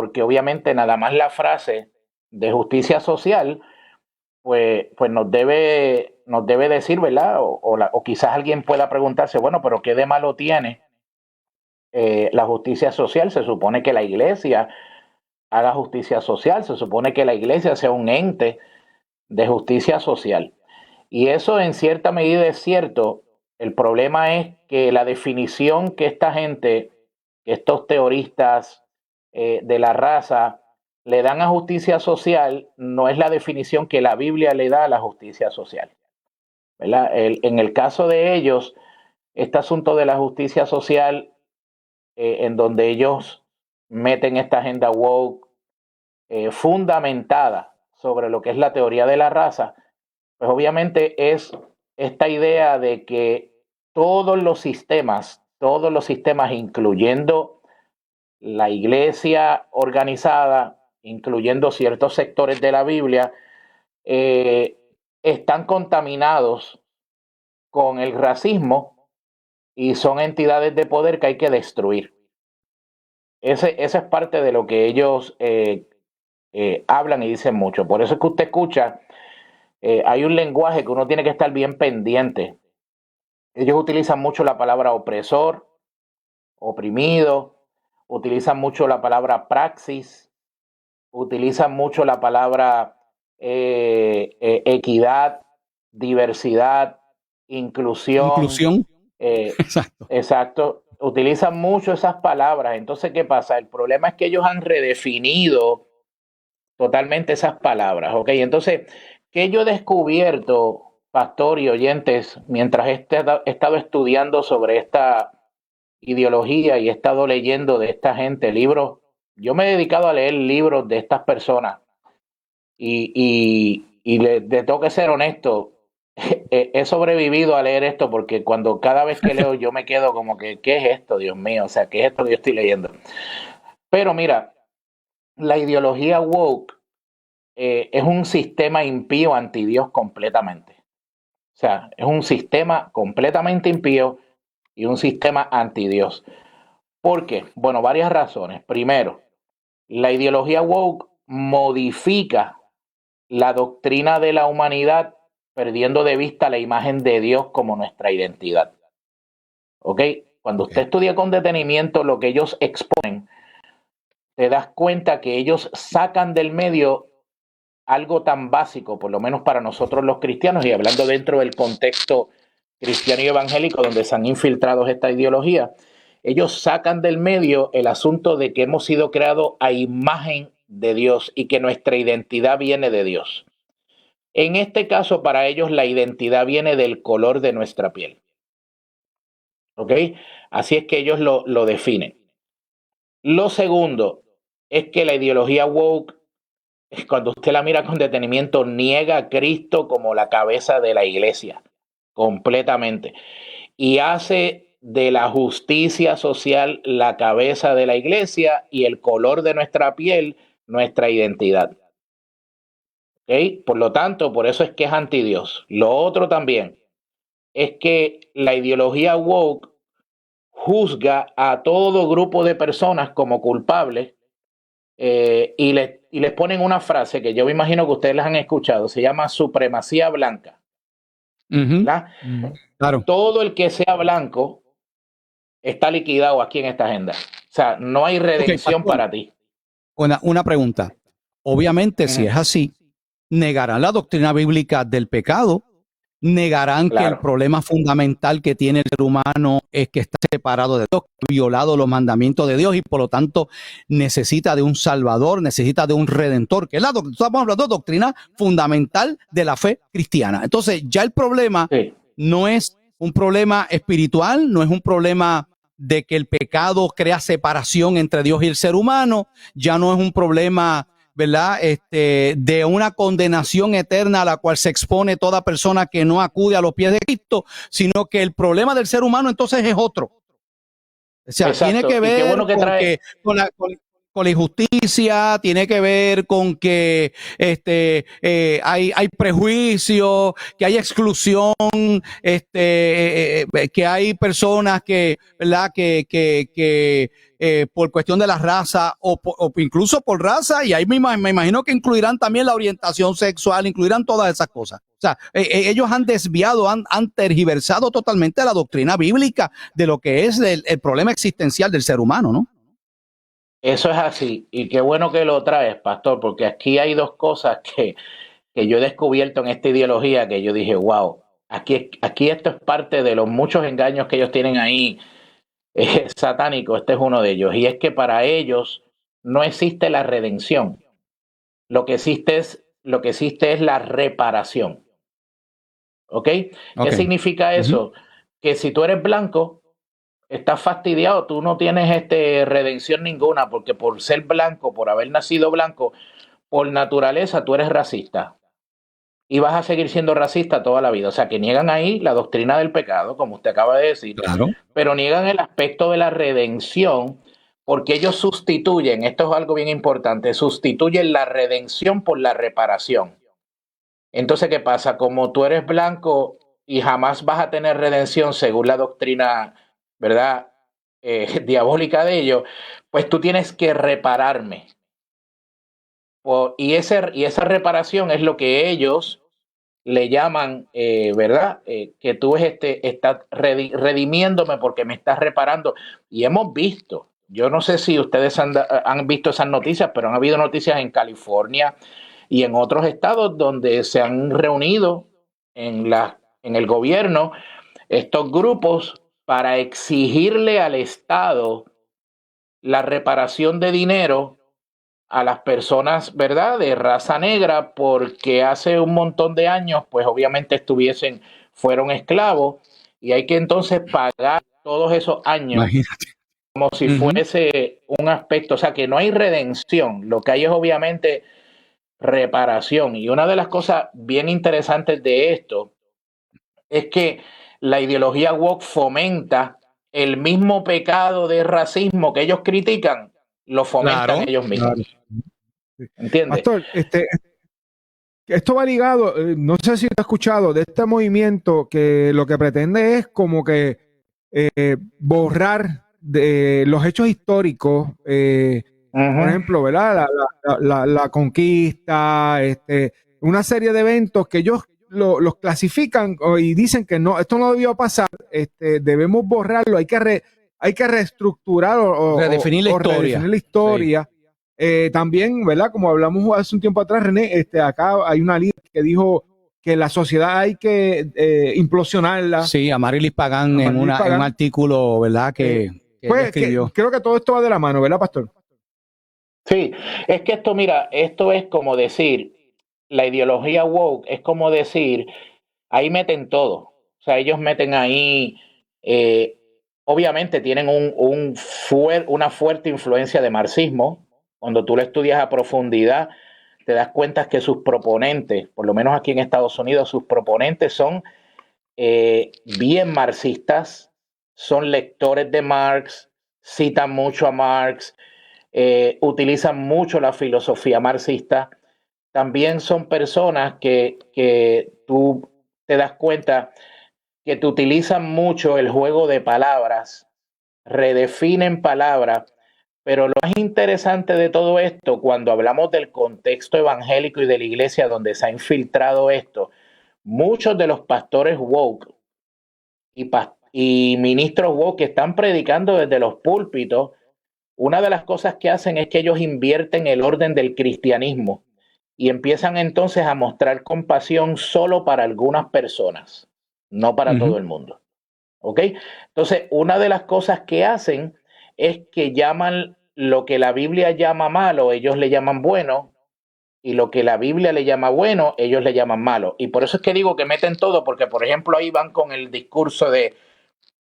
porque obviamente nada más la frase de justicia social, pues nos debe decir, ¿verdad? O quizás alguien pueda preguntarse, bueno, pero ¿qué de malo tiene la justicia social? Se supone que la iglesia haga justicia social, se supone que la iglesia sea un ente de justicia social. Y eso en cierta medida es cierto. El problema es que la definición que esta gente, estos teoristas de la raza, le dan a justicia social, no es la definición que la Biblia le da a la justicia social, ¿verdad? En el caso de ellos, este asunto de la justicia social, en donde ellos meten esta agenda woke fundamentada sobre lo que es la teoría de la raza, pues obviamente es esta idea de que todos los sistemas, incluyendo la iglesia organizada, incluyendo ciertos sectores de la Biblia, están contaminados con el racismo y son entidades de poder que hay que destruir. Ese es parte de lo que ellos hablan y dicen mucho. Por eso es que usted escucha, hay un lenguaje que uno tiene que estar bien pendiente. Ellos utilizan mucho la palabra opresor, oprimido, utilizan mucho la palabra praxis, utilizan mucho la palabra equidad, diversidad, inclusión. Exacto. Exacto. Utilizan mucho esas palabras. Entonces, ¿qué pasa? El problema es que ellos han redefinido totalmente esas palabras, ¿ok? Entonces, ¿qué yo he descubierto, pastor y oyentes, mientras he estado estudiando sobre esta ideología y he estado leyendo de esta gente libros? Yo me he dedicado a leer libros de estas personas y le tengo que ser honesto, he sobrevivido a leer esto porque cada vez que leo yo me quedo como que, ¿qué es esto, Dios mío? O sea, ¿qué es esto que yo estoy leyendo? Pero mira, la ideología woke es un sistema impío anti Dios completamente. O sea, es un sistema completamente impío y un sistema anti Dios. ¿Por qué? Bueno, varias razones. Primero, la ideología woke modifica la doctrina de la humanidad perdiendo de vista la imagen de Dios como nuestra identidad. ¿Ok? Cuando usted estudia con detenimiento lo que ellos exponen, te das cuenta que ellos sacan del medio algo tan básico, por lo menos para nosotros los cristianos, y hablando dentro del contexto cristiano y evangélico donde se han infiltrado esta ideología, ellos sacan del medio el asunto de que hemos sido creados a imagen de Dios y que nuestra identidad viene de Dios. En este caso, para ellos, la identidad viene del color de nuestra piel. ¿Ok? Así es que ellos lo definen. Lo segundo es que la ideología woke, cuando usted la mira con detenimiento, niega a Cristo como la cabeza de la iglesia, completamente. Y hace de la justicia social la cabeza de la iglesia y el color de nuestra piel nuestra identidad. ¿Okay? Por lo tanto, por eso es que es anti Dios. Lo otro también es que la ideología woke juzga a todo grupo de personas como culpables y les ponen una frase que yo me imagino que ustedes las han escuchado, se llama supremacía blanca. ¿Verdad? Claro. Todo el que sea blanco está liquidado aquí en esta agenda. O sea, no hay redención para ti. Una pregunta. Obviamente, si es así, negarán la doctrina bíblica del pecado, negarán que el problema fundamental que tiene el ser humano es que está separado de Dios, que ha violado los mandamientos de Dios y por lo tanto necesita de un salvador, necesita de un redentor, que es estamos hablando de doctrina fundamental de la fe cristiana. Entonces ya el problema no es un problema espiritual, no es un problema de que el pecado crea separación entre Dios y el ser humano, ya no es un problema, ¿verdad? De una condenación eterna a la cual se expone toda persona que no acude a los pies de Cristo, sino que el problema del ser humano entonces es otro. O sea, tiene que ver con la injusticia, tiene que ver con que hay prejuicio, que hay exclusión, que hay personas que, ¿verdad? Que por cuestión de la raza o incluso por raza, y ahí me imagino que incluirán también la orientación sexual, incluirán todas esas cosas. O sea, ellos han desviado, han tergiversado totalmente la doctrina bíblica de lo que es el problema existencial del ser humano, ¿no? Eso es así, y qué bueno que lo traes, pastor, porque aquí hay dos cosas que yo he descubierto en esta ideología que yo dije, wow, aquí esto es parte de los muchos engaños que ellos tienen ahí satánicos, este es uno de ellos, y es que para ellos no existe la redención, lo que existe es la reparación, ¿ok? ¿Qué significa eso? Que si tú eres blanco, estás fastidiado, tú no tienes redención ninguna, porque por ser blanco, por haber nacido blanco, por naturaleza tú eres racista. Y vas a seguir siendo racista toda la vida. O sea, que niegan ahí la doctrina del pecado, como usted acaba de decir, claro, pero niegan el aspecto de la redención, porque ellos sustituyen, esto es algo bien importante, sustituyen la redención por la reparación. Entonces, ¿qué pasa? Como tú eres blanco y jamás vas a tener redención según la doctrina, ¿verdad? Diabólica de ellos, pues tú tienes que repararme. Y esa reparación es lo que ellos le llaman, ¿verdad? Que tú estás redimiéndome porque me estás reparando. Y hemos visto, yo no sé si ustedes han visto esas noticias, pero han habido noticias en California y en otros estados donde se han reunido en el gobierno estos grupos para exigirle al Estado la reparación de dinero a las personas, ¿verdad?, de raza negra, porque hace un montón de años, pues obviamente fueron esclavos, y hay que entonces pagar todos esos años. Imagínate. Como si fuese un aspecto, o sea, que no hay redención, lo que hay es obviamente reparación. Y una de las cosas bien interesantes de esto es que la ideología woke fomenta el mismo pecado de racismo que ellos critican, lo fomentan ellos mismos. Claro. ¿Entiendes? Pastor, esto va ligado, no sé si te has escuchado, de este movimiento que lo que pretende es como que borrar de los hechos históricos, por ejemplo, ¿verdad? La conquista, una serie de eventos que ellos los clasifican y dicen que no, esto no debió pasar, debemos borrarlo, hay que reestructurar o redefinir la historia. Sí. También, ¿verdad? Como hablamos hace un tiempo atrás, René, acá hay una líder que dijo que la sociedad hay que implosionarla. Sí, Amarilis Pagán en un artículo, ¿verdad? Que escribió. Creo que todo esto va de la mano, ¿verdad, pastor? Sí, es que esto es como decir, la ideología woke es como decir, ahí meten todo. O sea, ellos meten ahí, obviamente tienen una fuerte influencia de marxismo. Cuando tú lo estudias a profundidad, te das cuenta que sus proponentes, por lo menos aquí en Estados Unidos, sus proponentes son bien marxistas, son lectores de Marx, citan mucho a Marx, utilizan mucho la filosofía marxista. También son personas que tú te das cuenta que te utilizan mucho el juego de palabras, redefinen palabras, pero lo más interesante de todo esto, cuando hablamos del contexto evangélico y de la iglesia donde se ha infiltrado esto, muchos de los pastores woke y ministros woke que están predicando desde los púlpitos, una de las cosas que hacen es que ellos invierten el orden del cristianismo y empiezan entonces a mostrar compasión solo para algunas personas, no para todo el mundo. ¿Ok? Entonces, una de las cosas que hacen es que llaman lo que la Biblia llama malo, ellos le llaman bueno, y lo que la Biblia le llama bueno, ellos le llaman malo. Y por eso es que digo que meten todo, porque por ejemplo ahí van con el discurso de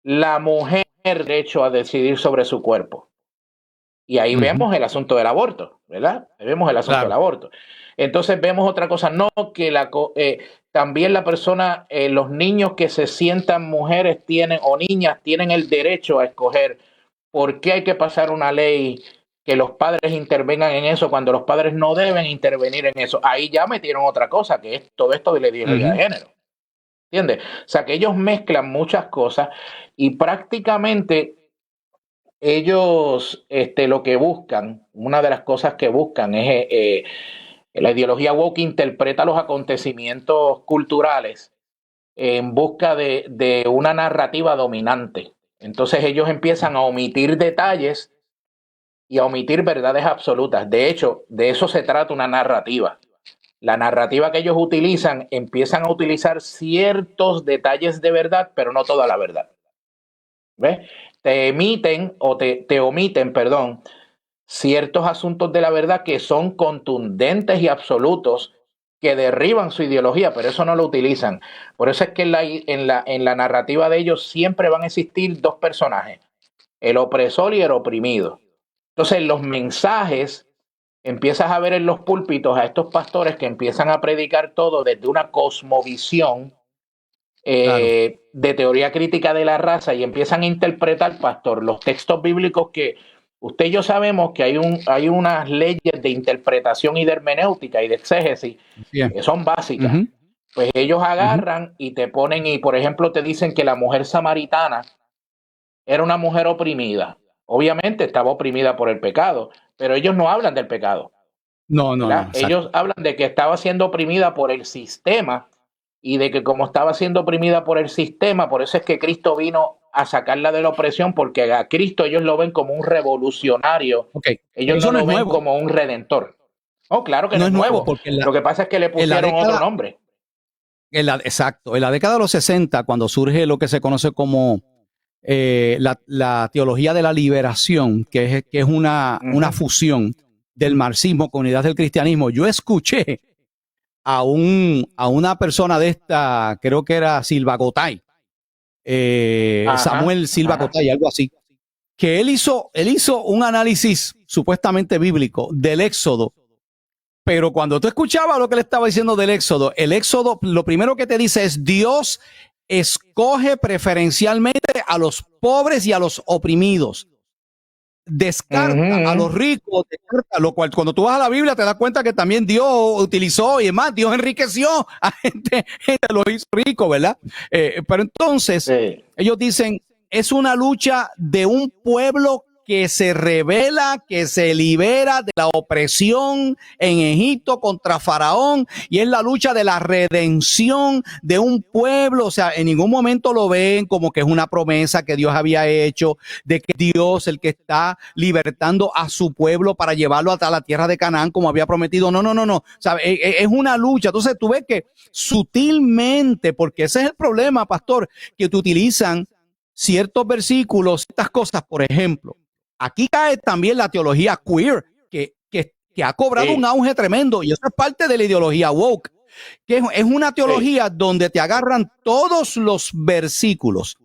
la mujer derecho a decidir sobre su cuerpo. Y ahí vemos el asunto del aborto, ¿verdad? Ahí vemos el asunto del aborto. Entonces vemos otra cosa, no que también la persona, los niños que se sientan mujeres tienen o niñas tienen el derecho a escoger por qué hay que pasar una ley que los padres intervengan en eso cuando los padres no deben intervenir en eso. Ahí ya metieron otra cosa, que es todo esto de la ideología de género. ¿Entiendes? O sea, que ellos mezclan muchas cosas y prácticamente ellos lo que buscan, una de las cosas que buscan es la ideología woke interpreta los acontecimientos culturales en busca de una narrativa dominante. Entonces ellos empiezan a omitir detalles y a omitir verdades absolutas. De hecho, de eso se trata una narrativa. La narrativa que ellos utilizan, empiezan a utilizar ciertos detalles de verdad, pero no toda la verdad. ¿Ves? Te omiten, perdón, ciertos asuntos de la verdad que son contundentes y absolutos, que derriban su ideología, pero eso no lo utilizan. Por eso es que en la narrativa de ellos siempre van a existir dos personajes, el opresor y el oprimido. Entonces, los mensajes, empiezas a ver en los púlpitos a estos pastores que empiezan a predicar todo desde una cosmovisión de teoría crítica de la raza y empiezan a interpretar, pastor, los textos bíblicos que usted y yo sabemos que hay unas leyes de interpretación y de hermenéutica y de exégesis que son básicas. Pues ellos agarran y te ponen, y por ejemplo te dicen que la mujer samaritana era una mujer oprimida. Obviamente estaba oprimida por el pecado, pero ellos no hablan del pecado. No. Ellos hablan de que estaba siendo oprimida por el sistema y de que como estaba siendo oprimida por el sistema, por eso es que Cristo vino a sacarla de la opresión, porque a Cristo ellos lo ven como un revolucionario. Ellos no lo ven como un redentor. Oh, claro que no es nuevo. Lo que pasa es que le pusieron otro nombre. Exacto. En la década de los 60, cuando surge lo que se conoce como la teología de la liberación, que es una fusión del marxismo con unidad del cristianismo, yo escuché a una persona de esta, creo que era Silva Gotay, Samuel Silva Gotay, algo así, que él hizo un análisis supuestamente bíblico del Éxodo, pero cuando tú escuchabas lo que le estaba diciendo del Éxodo, el Éxodo, lo primero que te dice es: Dios escoge preferencialmente a los pobres y a los oprimidos. Descarta a los ricos, lo cual cuando tú vas a la Biblia te das cuenta que también Dios utilizó, y además Dios enriqueció a gente lo hizo rico, ¿verdad? Pero entonces ellos dicen, es una lucha de un pueblo que se rebela, que se libera de la opresión en Egipto contra Faraón, y es la lucha de la redención de un pueblo. O sea, en ningún momento lo ven como que es una promesa que Dios había hecho, de que Dios el que está libertando a su pueblo para llevarlo hasta la tierra de Canaán como había prometido. No. O sea, es una lucha. Entonces tú ves que sutilmente, porque ese es el problema, pastor, que te utilizan ciertos versículos, estas cosas. Por ejemplo, aquí cae también la teología queer, que ha cobrado un auge tremendo, y eso es parte de la ideología woke, que es una teología donde te agarran todos los versículos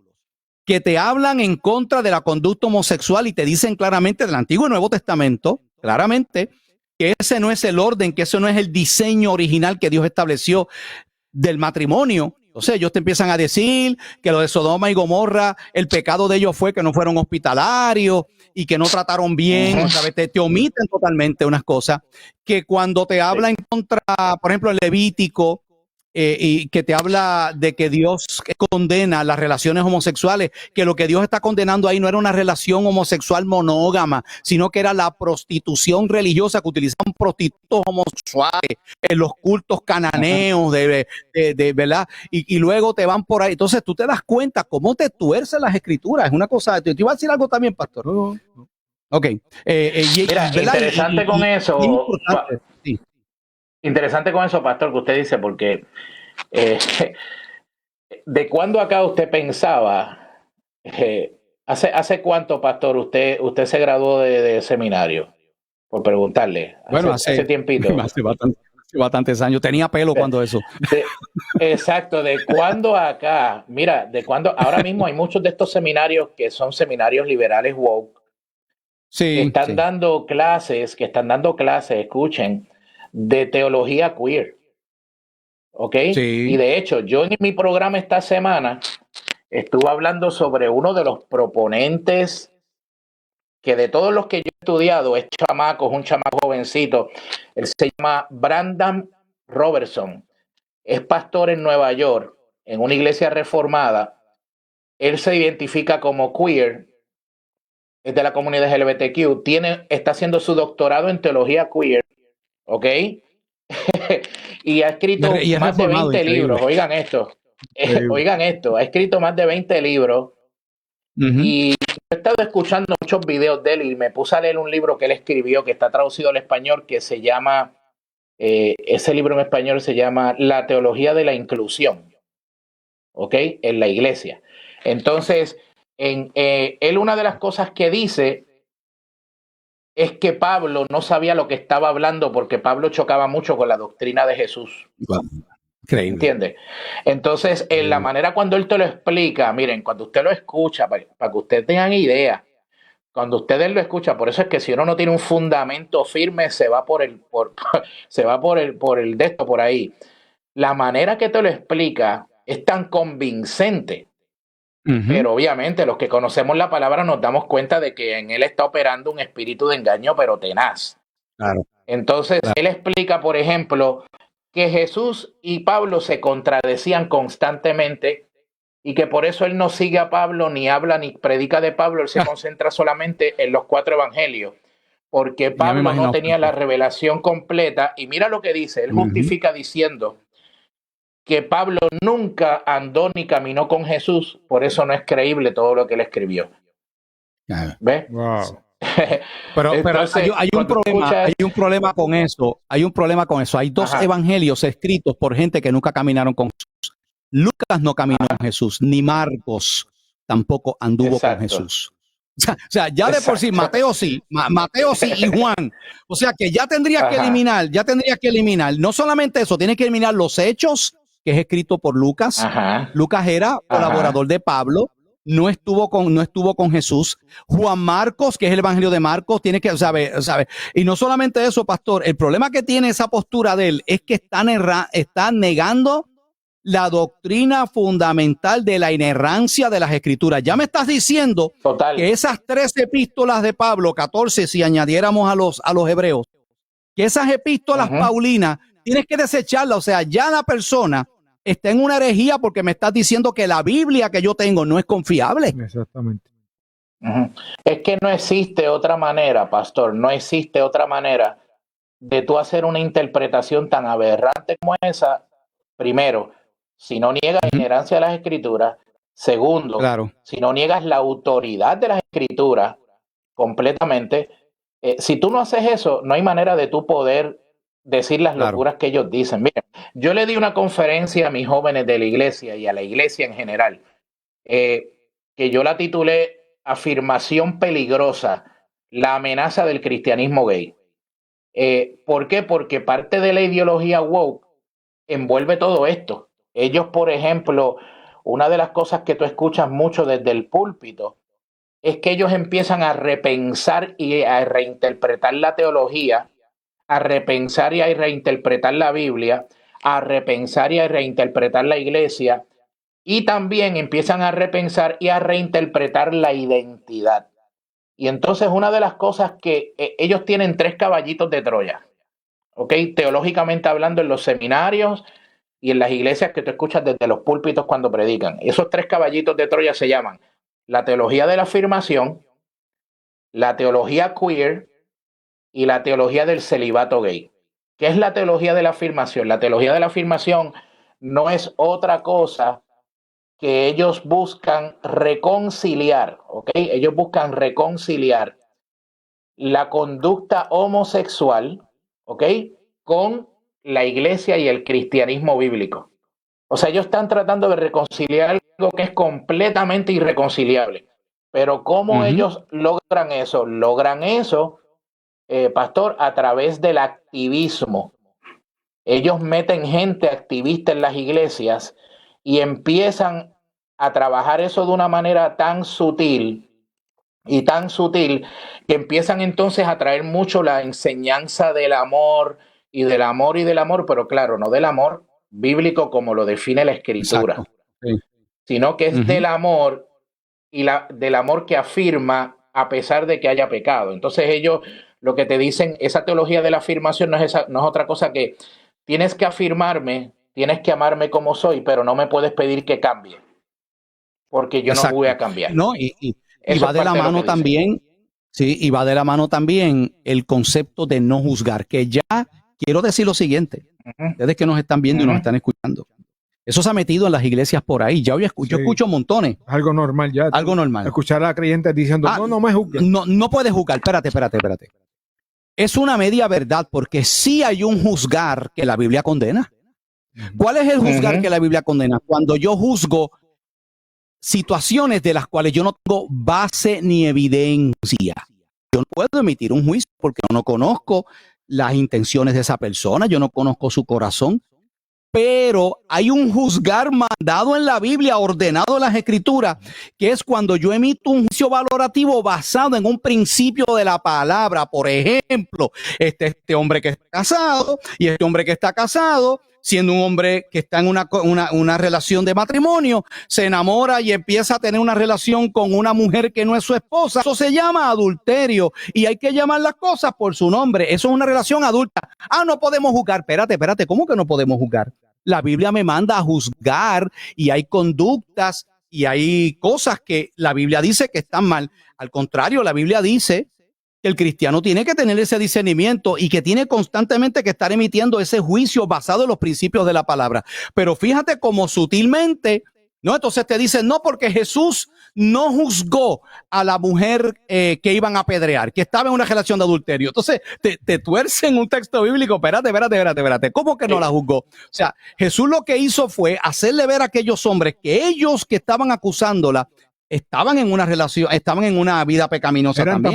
que te hablan en contra de la conducta homosexual y te dicen claramente del Antiguo y Nuevo Testamento, claramente, que ese no es el orden, que ese no es el diseño original que Dios estableció del matrimonio. Entonces ellos te empiezan a decir que lo de Sodoma y Gomorra, el pecado de ellos fue que no fueron hospitalarios y que no trataron bien, ¿sabes? Te omiten totalmente unas cosas que cuando te habla en contra, por ejemplo, el Levítico, y que te habla de que Dios condena las relaciones homosexuales, que lo que Dios está condenando ahí no era una relación homosexual monógama, sino que era la prostitución religiosa que utilizaban prostitutos homosexuales en los cultos cananeos, ¿verdad? Y luego te van por ahí. Entonces tú te das cuenta cómo te tuercen las escrituras. Es una cosa. Te iba a decir algo también, pastor. Ok. Mira, interesante con eso. Sí. Interesante con eso, pastor, que usted dice, porque ¿de cuándo acá usted pensaba? ¿Hace cuánto, pastor, usted se graduó de seminario? Por preguntarle. Bueno, hace tiempito. Hace bastantes años. Tenía pelo cuando eso. Exacto. ¿De cuándo acá? Mira, de cuándo. Ahora mismo hay muchos de estos seminarios que son seminarios liberales woke. Sí. Que están dando clases, escuchen, de teología queer. ¿Ok? Sí. Y de hecho, yo en mi programa esta semana estuve hablando sobre uno de los proponentes que de todos los que yo estudiado, es un chamaco jovencito, él se llama Brandon Robertson, es pastor en Nueva York, en una iglesia reformada, él se identifica como queer, es de la comunidad LGBTQ, está haciendo su doctorado en teología queer, ¿ok? Y ha escrito más de 20 libros, oigan esto, ha escrito más de 20 libros. Y he estado escuchando muchos videos de él y me puse a leer un libro que él escribió que está traducido al español que se llama, ese libro en español se llama La teología de la inclusión, ¿ok? En la iglesia. Entonces, él una de las cosas que dice es que Pablo no sabía lo que estaba hablando porque Pablo chocaba mucho con la doctrina de Jesús. Wow. Increíble. ¿Entiendes? Entonces, en la manera cuando él te lo explica, miren, cuando usted lo escucha, para que ustedes tengan idea, cuando ustedes lo escuchan, por eso es que si uno no tiene un fundamento firme, se va por el de esto por ahí. La manera que te lo explica es tan convincente, pero obviamente los que conocemos la palabra nos damos cuenta de que en él está operando un espíritu de engaño, pero tenaz. Claro. Entonces, él explica, por ejemplo, que Jesús y Pablo se contradecían constantemente y que por eso él no sigue a Pablo, ni habla ni predica de Pablo, él se concentra solamente en los 4 evangelios, porque Pablo no tenía la revelación completa. Y mira lo que dice, él justifica diciendo que Pablo nunca andó ni caminó con Jesús, por eso no es creíble todo lo que él escribió. ¿Ves? Wow. Pero entonces, hay un problema con eso. Hay un problema con eso. Hay 2 evangelios escritos por gente que nunca caminaron con Jesús. Lucas no caminó con Jesús, ni Marcos tampoco anduvo con Jesús. O sea, ya de por sí, Mateo sí y Juan. O sea que ya tendrías que eliminar, no solamente eso, tienes que eliminar los Hechos, que es escrito por Lucas. Lucas era colaborador de Pablo. No estuvo con Jesús. Juan Marcos, que es el evangelio de Marcos, tiene que saber. Y no solamente eso, pastor, el problema que tiene esa postura de él es que está negando la doctrina fundamental de la inerrancia de las escrituras. Ya me estás diciendo que esas 3 epístolas de Pablo, 14 si añadiéramos a los hebreos, que esas epístolas paulinas tienes que desecharlas. O sea, ya la persona está en una herejía porque me estás diciendo que la Biblia que yo tengo no es confiable. Exactamente. Es que no existe otra manera, pastor, no existe otra manera de tú hacer una interpretación tan aberrante como esa. Primero, si no niegas la inherencia de las escrituras. Segundo, si no niegas la autoridad de las escrituras completamente. Si tú no haces eso, no hay manera de tú poder decir las locuras que ellos dicen. Miren, yo le di una conferencia a mis jóvenes de la iglesia y a la iglesia en general, que yo la titulé Afirmación peligrosa, la amenaza del cristianismo gay. ¿Por qué? Porque parte de la ideología woke envuelve todo esto. Ellos, por ejemplo, una de las cosas que tú escuchas mucho desde el púlpito es que ellos empiezan a repensar y a reinterpretar la teología, a repensar y a reinterpretar la Biblia, a repensar y a reinterpretar la iglesia, y también empiezan a repensar y a reinterpretar la identidad. Y entonces una de las cosas que ellos tienen 3 caballitos de Troya, ¿ok? Teológicamente hablando, en los seminarios y en las iglesias que tú escuchas desde los púlpitos cuando predican. Esos 3 caballitos de Troya se llaman la teología de la afirmación, la teología queer y la teología del celibato gay. ¿Qué es la teología de la afirmación? La teología de la afirmación no es otra cosa que ellos buscan reconciliar, ¿ok? Ellos buscan reconciliar la conducta homosexual, ¿ok? Con la iglesia y el cristianismo bíblico. O sea, ellos están tratando de reconciliar algo que es completamente irreconciliable. Pero ¿cómo ellos logran eso? Logran eso, pastor, a través del activismo. Ellos meten gente activista en las iglesias y empiezan a trabajar eso de una manera tan sutil que empiezan entonces a traer mucho la enseñanza del amor y del amor y del amor, pero claro, no del amor bíblico como lo define la escritura, sino que es del amor y del amor que afirma a pesar de que haya pecado. Entonces ellos lo que te dicen, esa teología de la afirmación no es otra cosa que tienes que afirmarme, tienes que amarme como soy, pero no me puedes pedir que cambie, porque yo no voy a cambiar. No, y va de la mano también, sí, y va de la mano también el concepto de no juzgar, que ya quiero decir lo siguiente, ustedes que nos están viendo y nos están escuchando, eso se ha metido en las iglesias por ahí. Ya yo escucho montones. Algo normal ya. Algo normal. Escuchar a creyentes diciendo, no me juzgues. No puedes juzgar. Espérate. Es una media verdad, porque sí hay un juzgar que la Biblia condena. ¿Cuál es el juzgar que la Biblia condena? Cuando yo juzgo situaciones de las cuales yo no tengo base ni evidencia. Yo no puedo emitir un juicio porque yo no conozco las intenciones de esa persona, yo no conozco su corazón. Pero hay un juzgar mandado en la Biblia, ordenado en las Escrituras, que es cuando yo emito un juicio valorativo basado en un principio de la palabra. Por ejemplo, este hombre que está casado y este hombre que está casado, siendo un hombre que está en una relación de matrimonio, se enamora y empieza a tener una relación con una mujer que no es su esposa. Eso se llama adulterio y hay que llamar las cosas por su nombre. Eso es una relación adulta. No podemos juzgar. Espérate, ¿cómo que no podemos juzgar? La Biblia me manda a juzgar y hay conductas y hay cosas que la Biblia dice que están mal. Al contrario, la Biblia dice que el cristiano tiene que tener ese discernimiento y que tiene constantemente que estar emitiendo ese juicio basado en los principios de la palabra. Pero fíjate cómo sutilmente, ¿no? Entonces te dicen, no, porque Jesús no juzgó a la mujer que iban a apedrear, que estaba en una relación de adulterio. Entonces te tuercen un texto bíblico. Espérate. ¿Cómo que no la juzgó? O sea, Jesús lo que hizo fue hacerle ver a aquellos hombres que ellos que estaban acusándola estaban en una relación, estaban en una vida pecaminosa también.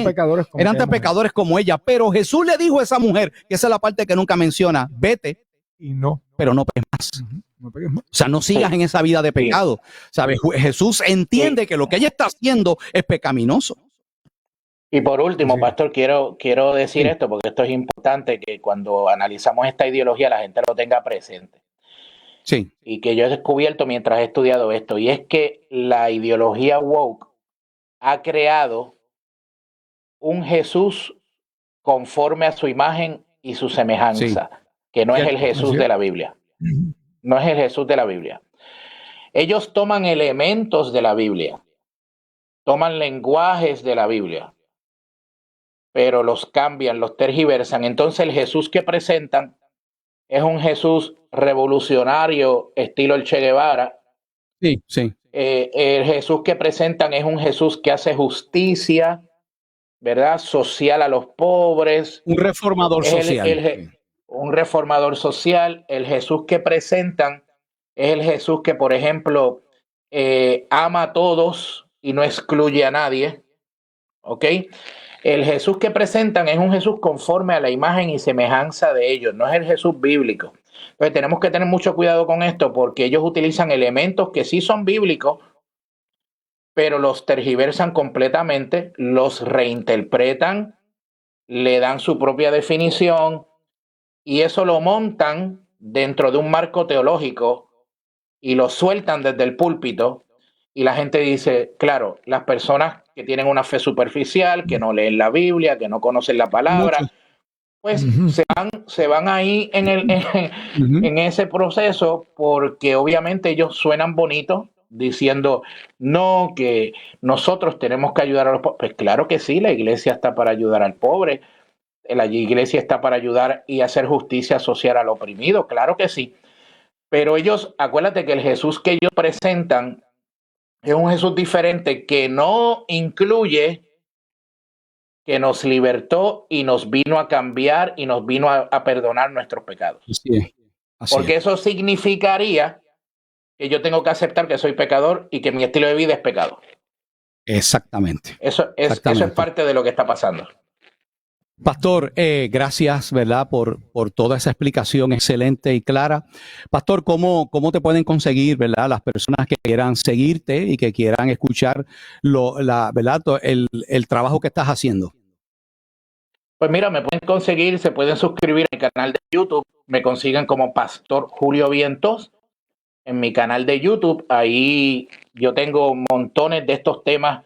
Eran tan pecadores como ella. Pero Jesús le dijo a esa mujer, que esa es la parte que nunca menciona, vete, pero no peques más. O sea, no sigas en esa vida de pecado. ¿Sabes? Jesús entiende que lo que ella está haciendo es pecaminoso. Y por último, pastor, quiero decir esto, porque esto es importante que cuando analizamos esta ideología la gente lo tenga presente. Sí. Y que yo he descubierto mientras he estudiado esto, y es que la ideología woke ha creado un Jesús conforme a su imagen y su semejanza, que no es el Jesús de la Biblia. No es el Jesús de la Biblia. Ellos toman elementos de la Biblia, toman lenguajes de la Biblia, pero los cambian, los tergiversan. Entonces el Jesús que presentan es un Jesús revolucionario, estilo el Che Guevara. Sí. El Jesús que presentan es un Jesús que hace justicia, ¿verdad? Social a los pobres. Un reformador social. Un reformador social. El Jesús que presentan es el Jesús que, por ejemplo, ama a todos y no excluye a nadie. ¿Ok? El Jesús que presentan es un Jesús conforme a la imagen y semejanza de ellos, no es el Jesús bíblico. Entonces tenemos que tener mucho cuidado con esto porque ellos utilizan elementos que sí son bíblicos, pero los tergiversan completamente, los reinterpretan, le dan su propia definición y eso lo montan dentro de un marco teológico y lo sueltan desde el púlpito. Y la gente dice, claro, las personas que tienen una fe superficial, que no leen la Biblia, que no conocen la palabra, pues se van ahí en ese proceso porque obviamente ellos suenan bonitos diciendo, no, que nosotros tenemos que ayudar a los pobres. Pues claro que sí, la iglesia está para ayudar al pobre, la iglesia está para ayudar y hacer justicia social al oprimido, claro que sí. Pero ellos, acuérdate que el Jesús que ellos presentan es un Jesús diferente que no incluye que nos libertó y nos vino a cambiar y nos vino a perdonar nuestros pecados. Porque eso significaría que yo tengo que aceptar que soy pecador y que mi estilo de vida es pecado. Exactamente. Eso es parte de lo que está pasando. Pastor, gracias, ¿verdad? Por toda esa explicación excelente y clara. Pastor, ¿cómo te pueden conseguir, ¿verdad? Las personas que quieran seguirte y que quieran escuchar ¿verdad? El trabajo que estás haciendo. Pues mira, me pueden conseguir, se pueden suscribir a mi canal de YouTube. Me consiguen como Pastor Julio Vientos en mi canal de YouTube. Ahí yo tengo montones de estos temas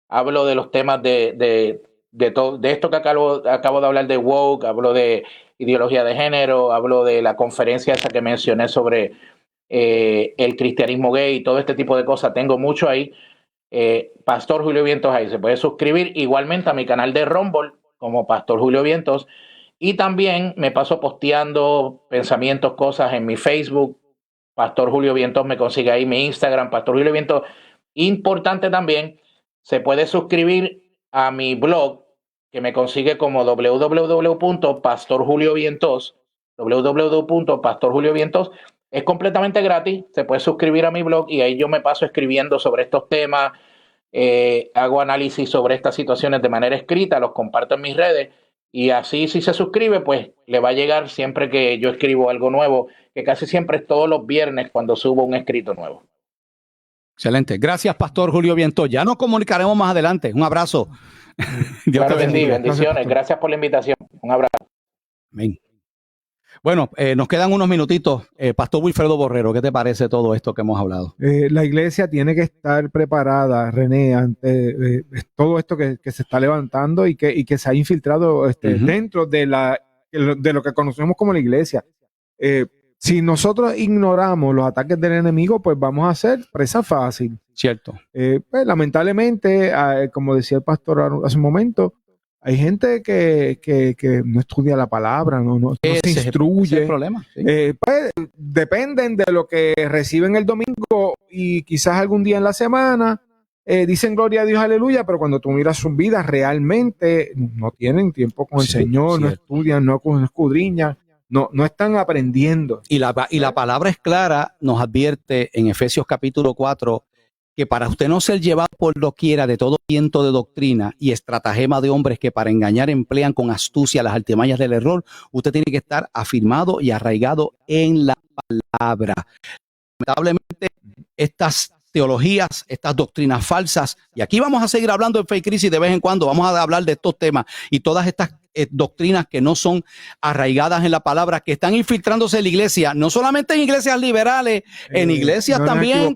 hablo de los temas de esto que acabo de hablar de woke, hablo de ideología de género, hablo de la conferencia esa que mencioné sobre el cristianismo gay y todo este tipo de cosas. Tengo mucho ahí. Pastor Julio Vientos ahí. Se puede suscribir igualmente a mi canal de Rumble como Pastor Julio Vientos. Y también me paso posteando pensamientos, cosas en mi Facebook. Pastor Julio Vientos me consigue ahí, mi Instagram, Pastor Julio Vientos. Importante también, se puede suscribir a mi blog, que me consigue como www.pastorjuliovientos. www.pastorjuliovientos. Es completamente gratis, se puede suscribir a mi blog y ahí yo me paso escribiendo sobre estos temas, hago análisis sobre estas situaciones de manera escrita, los comparto en mis redes y así si se suscribe pues le va a llegar siempre que yo escribo algo nuevo, que casi siempre es todos los viernes cuando subo un escrito nuevo. Excelente. Gracias, Pastor Julio Vientos. Ya nos comunicaremos más adelante. Un abrazo. Dios te bendiga. Bendiciones. Gracias por la invitación. Un abrazo. Amén. Bueno, nos quedan unos minutitos. Pastor Wilfredo Borrero, ¿qué te parece todo esto que hemos hablado? La iglesia tiene que estar preparada, René, ante todo esto que se está levantando y que se ha infiltrado dentro de lo que conocemos como la iglesia. Si nosotros ignoramos los ataques del enemigo, pues vamos a ser presa fácil. Cierto. Pues, lamentablemente, como decía el pastor hace un momento, hay gente que no estudia la palabra, no se instruye. Ese es el problema. Sí. Pues, dependen de lo que reciben el domingo y quizás algún día en la semana. Dicen gloria a Dios, aleluya, pero cuando tú miras sus vidas, realmente no tienen tiempo con el Señor, no estudian, no escudriñan. No están aprendiendo. Y la palabra es clara, nos advierte en Efesios capítulo 4 que para usted no ser llevado por doquiera de todo viento de doctrina y estratagema de hombres que para engañar emplean con astucia las artimañas del error, usted tiene que estar afirmado y arraigado en la palabra. Lamentablemente, estas teologías, estas doctrinas falsas, y aquí vamos a seguir hablando en Faith Crisis de vez en cuando, vamos a hablar de estos temas y todas estas doctrinas que no son arraigadas en la palabra, que están infiltrándose en la iglesia, no solamente en iglesias liberales, en iglesias también.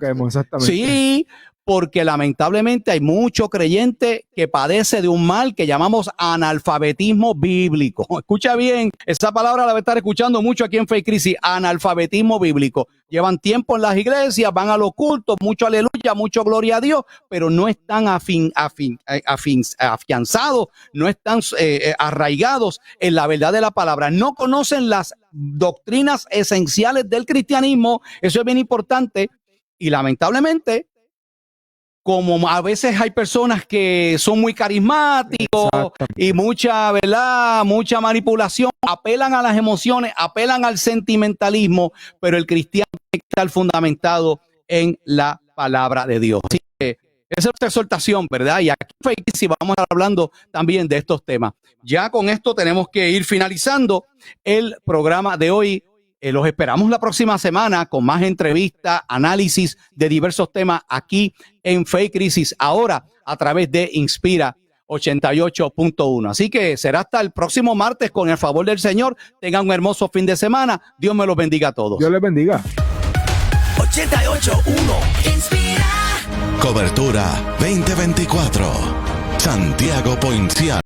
Sí, porque lamentablemente hay mucho creyente que padece de un mal que llamamos analfabetismo bíblico. Escucha bien, esa palabra la va a estar escuchando mucho aquí en Faith Crisis, analfabetismo bíblico. Llevan tiempo en las iglesias, van a los cultos, mucho aleluya, mucho gloria a Dios, pero no están afianzados, no están arraigados en la verdad de la palabra. No conocen las doctrinas esenciales del cristianismo, eso es bien importante, y lamentablemente, como a veces hay personas que son muy carismáticos y mucha, ¿verdad? Mucha manipulación, apelan a las emociones, apelan al sentimentalismo, pero el cristiano tiene que estar fundamentado en la palabra de Dios. Así que esa es nuestra exhortación, ¿verdad? Y aquí sí vamos a estar hablando también de estos temas. Ya con esto tenemos que ir finalizando el programa de hoy. Los esperamos la próxima semana con más entrevistas, análisis de diversos temas aquí en Faith Crisis, ahora a través de Inspira 88.1. Así que será hasta el próximo martes con el favor del Señor. Tengan un hermoso fin de semana. Dios me los bendiga a todos. Dios les bendiga. 88.1 Inspira. Cobertura 2024. Santiago Poinciano.